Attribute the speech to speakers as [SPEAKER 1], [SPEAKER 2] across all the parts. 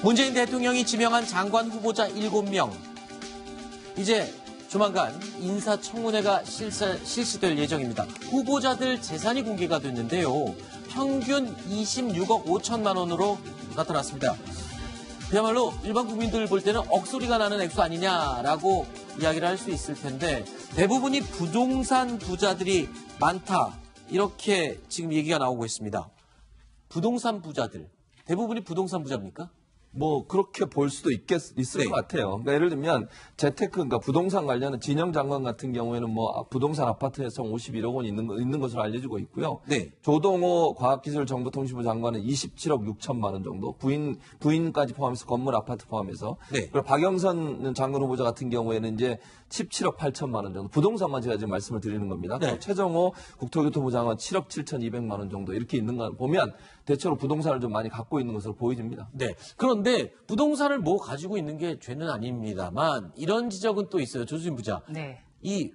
[SPEAKER 1] 문재인 대통령이 지명한 장관 후보자 7명. 이제 조만간 인사청문회가 실시될 예정입니다. 후보자들 재산이 공개가 됐는데요. 평균 26억 5천만 원으로 나타났습니다. 그야말로 일반 국민들 볼 때는 억소리가 나는 액수 아니냐라고 이야기를 할 수 있을 텐데 대부분이 부동산 부자들이 많다. 이렇게 지금 얘기가 나오고 있습니다. 부동산 부자들. 대부분이 부동산 부자입니까?
[SPEAKER 2] 뭐 그렇게 볼 수도 있을
[SPEAKER 1] 네.
[SPEAKER 2] 것 같아요. 그러니까 예를 들면 재테크, 그러니까 부동산 관련은 진영 장관 같은 경우에는 뭐 부동산 아파트에서 51억 원 있는 것으로 알려지고 있고요.
[SPEAKER 1] 네.
[SPEAKER 2] 조동호 과학기술정보통신부 장관은 27억 6천만 원 정도, 부인까지 포함해서 건물 아파트 포함해서.
[SPEAKER 1] 네.
[SPEAKER 2] 그리고 박영선 장관 후보자 같은 경우에는 이제 17억 8천만 원 정도. 부동산만 제가 지금 말씀을 드리는 겁니다.
[SPEAKER 1] 네.
[SPEAKER 2] 또 최정호 국토교통부 장관 7억 7,200만 원 정도 이렇게 있는 거 보면 대체로 부동산을 좀 많이 갖고 있는 것으로 보여집니다.
[SPEAKER 1] 네. 그런데 부동산을 뭐 가지고 있는 게 죄는 아닙니다만 이런 지적은 또 있어요. 조수진 부자.
[SPEAKER 3] 네.
[SPEAKER 1] 이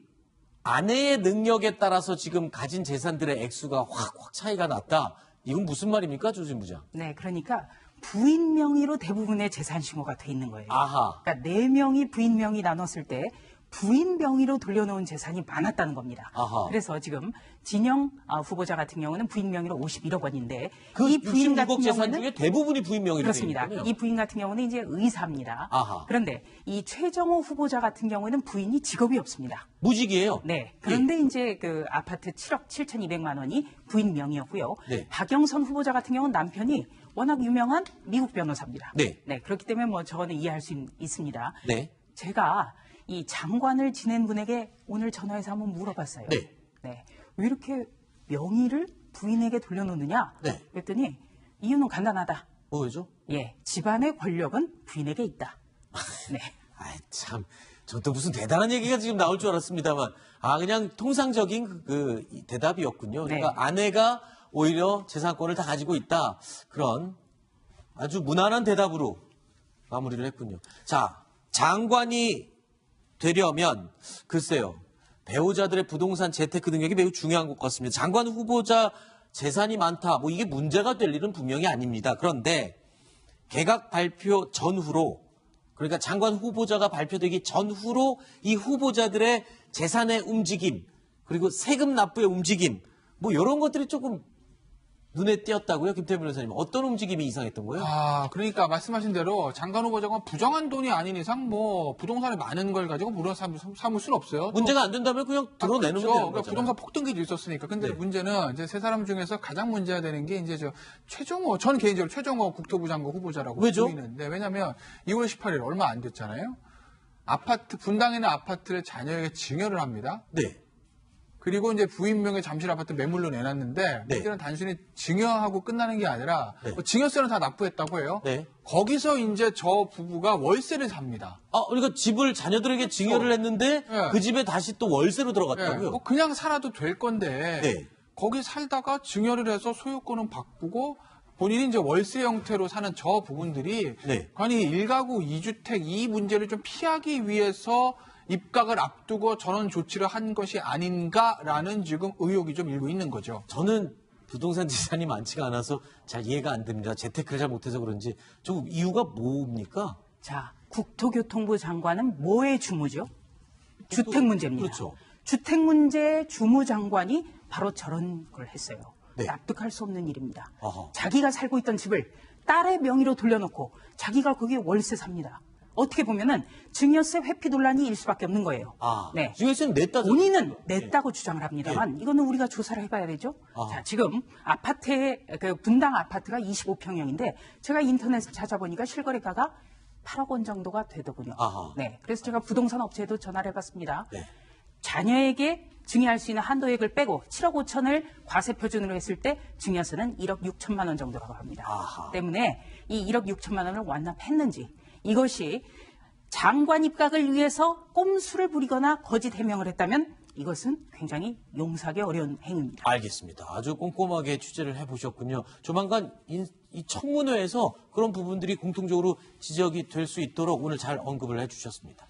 [SPEAKER 1] 아내의 능력에 따라서 지금 가진 재산들의 액수가 확 차이가 났다. 이건 무슨 말입니까, 조수진 부자?
[SPEAKER 3] 네, 그러니까 부인 명의로 대부분의 재산 신고가 돼 있는 거예요.
[SPEAKER 1] 아하.
[SPEAKER 3] 그러니까 4명이 부인 명의 나눴을 때 부인 명의로 돌려놓은 재산이 많았다는 겁니다.
[SPEAKER 1] 아하.
[SPEAKER 3] 그래서 지금 진영 후보자 같은 경우는 부인 명의로 51억 원인데
[SPEAKER 1] 그
[SPEAKER 3] 이 부인 같은
[SPEAKER 1] 66억 재산
[SPEAKER 3] 경우는
[SPEAKER 1] 중에 대부분이 부인 명의로
[SPEAKER 3] 그렇습니다.
[SPEAKER 1] 되어 있군요.
[SPEAKER 3] 이 부인 같은 경우는 이제 의사입니다.
[SPEAKER 1] 아하.
[SPEAKER 3] 그런데 이 최정호 후보자 같은 경우에는 부인이 직업이 없습니다.
[SPEAKER 1] 무직이에요.
[SPEAKER 3] 네. 그런데 이제 그 아파트 7억 7,200만 원이 부인 명의였고요.
[SPEAKER 1] 네.
[SPEAKER 3] 박영선 후보자 같은 경우는 남편이 워낙 유명한 미국 변호사입니다.
[SPEAKER 1] 네.
[SPEAKER 3] 그렇기 때문에 뭐 저는 이해할 수 있습니다.
[SPEAKER 1] 네.
[SPEAKER 3] 제가 이 장관을 지낸 분에게 오늘 전화해서 한번 물어봤어요.
[SPEAKER 1] 네.
[SPEAKER 3] 왜 이렇게 명의를 부인에게 돌려놓느냐?
[SPEAKER 1] 네.
[SPEAKER 3] 그랬더니 이유는 간단하다.
[SPEAKER 1] 뭐죠?
[SPEAKER 3] 예, 집안의 권력은 부인에게 있다. 네.
[SPEAKER 1] 아이, 참. 저도 무슨 대단한 얘기가 지금 나올 줄 알았습니다만. 그냥 통상적인 그 대답이었군요. 그러니까
[SPEAKER 3] 네.
[SPEAKER 1] 아내가 오히려 재산권을 다 가지고 있다. 그런 아주 무난한 대답으로 마무리를 했군요. 자, 장관이 되려면 글쎄요. 배우자들의 부동산 재테크 능력이 매우 중요한 것 같습니다. 장관 후보자 재산이 많다. 뭐 이게 문제가 될 일은 분명히 아닙니다. 그런데 개각 발표 전후로 그러니까 장관 후보자가 발표되기 전후로 이 후보자들의 재산의 움직임 그리고 세금 납부의 움직임 뭐 이런 것들이 조금 눈에 띄었다고요? 김태현 변호사님. 어떤 움직임이 이상했던 거예요?
[SPEAKER 4] 그러니까 말씀하신 대로 장관 후보자가 부정한 돈이 아닌 이상 뭐 부동산이 많은 걸 가지고 무료 삼을 수는 없어요.
[SPEAKER 1] 문제가 안 된다면 그냥 드러내는
[SPEAKER 4] 그렇죠.
[SPEAKER 1] 거죠.
[SPEAKER 4] 그러니까 부동산 폭등기도 있었으니까. 근데
[SPEAKER 1] 네.
[SPEAKER 4] 문제는 이제 세 사람 중에서 가장 문제가 되는 게 이제 최정호, 저는 개인적으로 최정호 국토부 장관 후보자라고
[SPEAKER 1] 왜죠?
[SPEAKER 4] 보이는데 왜냐면 2월 18일 얼마 안 됐잖아요. 분당에 있는 아파트를 자녀에게 증여를 합니다.
[SPEAKER 1] 네.
[SPEAKER 4] 그리고 이제 부인 명의 잠실 아파트 매물로 내놨는데
[SPEAKER 1] 네.
[SPEAKER 4] 문제는 단순히 증여하고 끝나는 게 아니라
[SPEAKER 1] 네.
[SPEAKER 4] 뭐 증여세는 다 납부했다고 해요.
[SPEAKER 1] 네.
[SPEAKER 4] 거기서 이제 저 부부가 월세를 삽니다.
[SPEAKER 1] 그러니까 집을 자녀들에게 증여를 했는데
[SPEAKER 4] 네.
[SPEAKER 1] 그 집에 다시 또 월세로 들어갔다고요?
[SPEAKER 4] 뭐 그냥 살아도 될 건데
[SPEAKER 1] 네.
[SPEAKER 4] 거기 살다가 증여를 해서 소유권은 바꾸고 본인이 이제 월세 형태로 사는 저 부분들이
[SPEAKER 1] 네.
[SPEAKER 4] 아니 1가구 2주택 이 문제를 좀 피하기 위해서 입각을 앞두고 저런 조치를 한 것이 아닌가라는 지금 의혹이 좀 일고 있는 거죠.
[SPEAKER 1] 저는 부동산 재산이 많지가 않아서 잘 이해가 안 됩니다. 재테크를 잘 못해서 그런지. 좀 이유가 뭡니까?
[SPEAKER 3] 자, 국토교통부 장관은 뭐의 주무죠? 주택 문제입니다.
[SPEAKER 1] 그렇죠.
[SPEAKER 3] 주택 문제 주무 장관이 바로 저런 걸 했어요.
[SPEAKER 1] 네.
[SPEAKER 3] 납득할 수 없는 일입니다.
[SPEAKER 1] 어허.
[SPEAKER 3] 자기가 살고 있던 집을 딸의 명의로 돌려놓고 자기가 거기에 월세 삽니다. 어떻게 보면은 증여세 회피 논란이 일 수밖에 없는 거예요.
[SPEAKER 1] 네. 증여세는 냈다죠.
[SPEAKER 3] 본인은 냈다고 주장을 합니다만 이거는 우리가 조사를 해봐야 되죠. 자, 지금 아파트의 분당 아파트가 25평형인데 제가 인터넷을 찾아보니까 실거래가가 8억 원 정도가 되더군요. 네, 그래서 제가 부동산 업체에도 전화를 해봤습니다.
[SPEAKER 1] 네.
[SPEAKER 3] 자녀에게 증여할 수 있는 한도액을 빼고 7억 5천을 과세 표준으로 했을 때 증여세는 1억 6천만 원 정도라고 합니다. 때문에 이 1억 6천만 원을 완납했는지 이것이 장관 입각을 위해서 꼼수를 부리거나 거짓 해명을 했다면 이것은 굉장히 용서하기 어려운 행위입니다.
[SPEAKER 1] 알겠습니다. 아주 꼼꼼하게 취재를 해보셨군요. 조만간 이 청문회에서 그런 부분들이 공통적으로 지적이 될 수 있도록 오늘 잘 언급을 해주셨습니다.